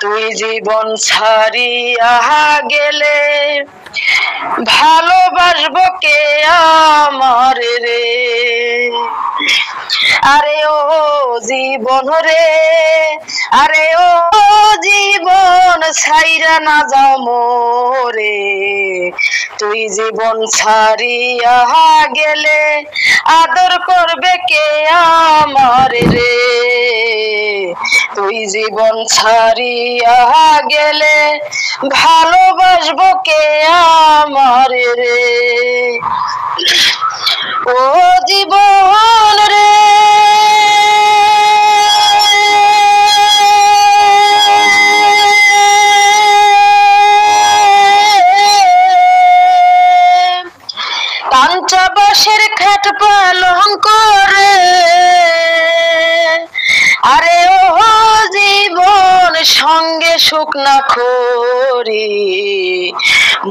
তুই জীবন ছাড়িয়া গেলে ভালোবাসবো কে আমার রে। আরে ও জীবন রে, আরে ও জীবন ছাইরা না যাও মোরে। তুই জীবন ছাড়িয়া গেলে আদর করবে কে আমার রে। তুই জীবন ছাড়িয়া গেলে ভালোবাসবো কে আমার রে। ও জীবন রে, কাঞ্চা বাঁশের খাট পালঙ্ক রে। আরে ও জীবন সঙ্গে সুখ না খরি।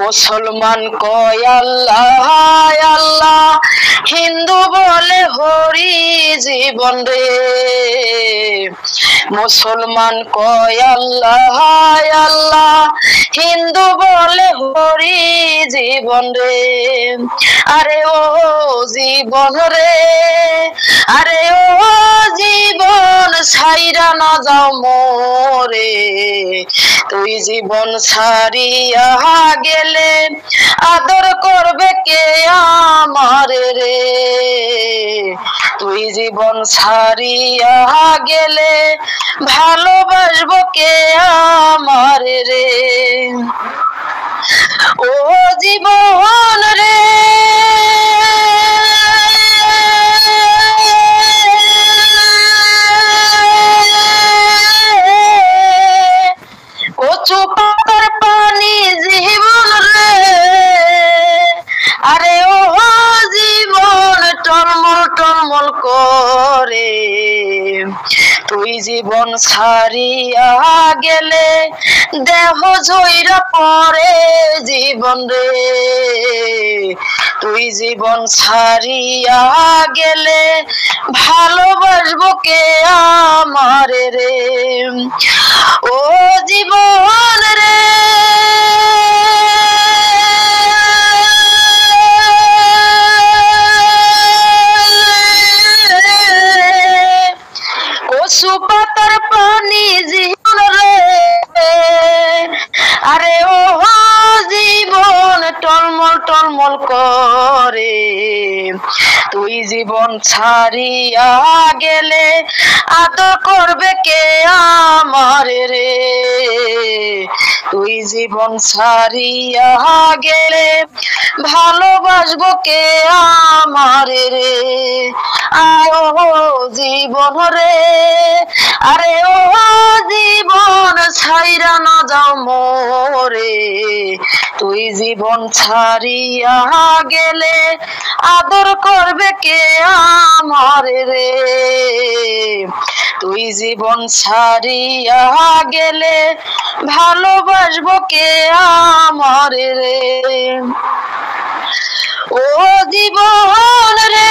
মুসলমান কয় আল্লাহ আল্লাহ, হিন্দু বলে হরি জীবন রে। মুসলমান কয় আল্লাহ আল্লাহ, হিন্দু বলে হরি জীবন রে। আরে ও জীবন রে, আরে ও জীবন ছাইরা না যাও মোরে। তুই জীবন ছাড়িয়া গেলে আদর করবে কে আমার রে। তুই জীবন ছাড়িয়া গেলে ভালোবাসবো কে আমার রে। ও জীবন রে, কচু পাতার পানি জীবন রে। আরে ও জীবন টলমল টলমল করে। তুই জীবন ছাড়িয়া গেলে দেহ জইরা পড়ে জীবন রে। তুই জীবন ছাড়িয়া গেলে ভালোবাসবো কে আমার রে। ও জীবন রে, কচু পাতার পানি জীবন রে। আরে ও জীবন টলমল টলমল করে। তুই জীবন ছাড়িয়া গেলে আদর করবে কে আমার রে। তুই জীবন ছাড়িয়া গেলে ভালোবাসবো কে আমার রে। আয়ো জীবন রে, আরে ও জীবন ছাইরা না যাও মোরে। তুই জীবন ছাড়িয়া গেলে আদর করবে কে আমার রে। তুই জীবন ছাড়িয়া গেলে ভালোবাসবো কে আমার রে। ও জীবন রে,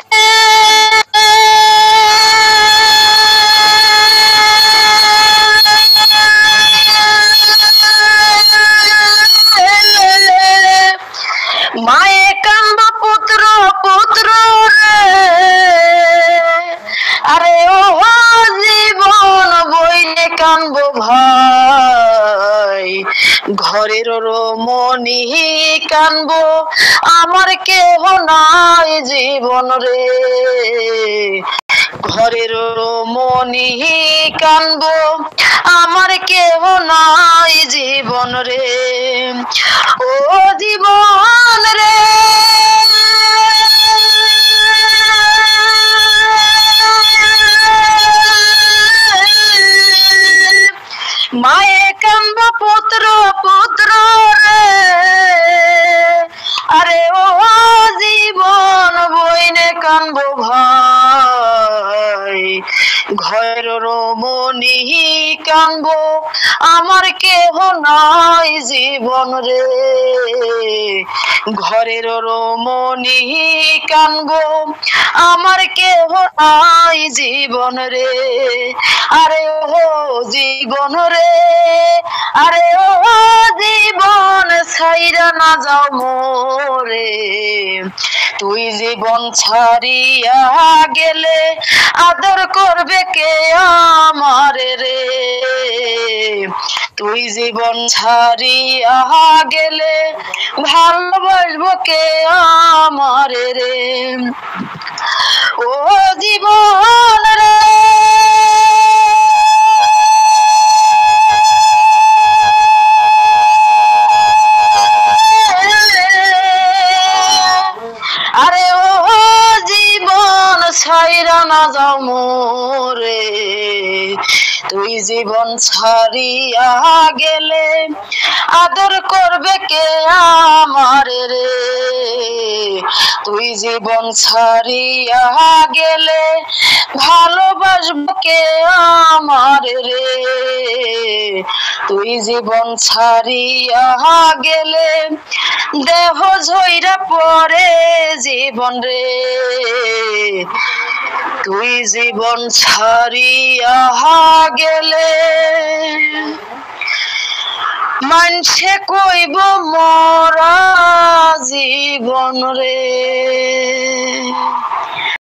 মায়ে কান্দা পুত্র পুত্র রে। আরে ও জীবন বইলে কানবো ভাই। ঘরের রমণী কানবো, আমার কেহ নাই জীবন রে। ঘরের রমণী কানবো, আমার কেহ নাই জীবন রে। ও জীবন রে, মায়ে কান্দা পুত্র পুত্র রে। আরে ও জীবন বইনে কানবো ভাই। ঘর ঘরের রমণী কানবো আমার কেহ নাই জীবন রে, ঘরের রমণী কানবো আমার কেহ নাই জীবন রে, আরে ও জীবন রে, আরে ও জীবন ছাইরা না যাও মোরে, তুই জীবন ছাড়িয়া গেলে আদর করবে কে আমারে রে, তুই জীবন ছাড়িয়া গেলে ভালোবাসবো কে আমারে রে, ও জীবন রে, আরে ও জীবন ছাইরা না যাও মোরে, তুই জীবন ছাড়িয়া গেলে আদর করবে কে আমারে রে, তুই জীবন ছাড়িয়া গেলে ভালোবাসবো কে আমারে রে, তুই জীবন ছাড়িয়া গেলে দেহ ঝইরা পড়ে জীবন রে, তুই জীবন ছাড়িয়া গেলে মানুষে কইব মরা জীবন রে।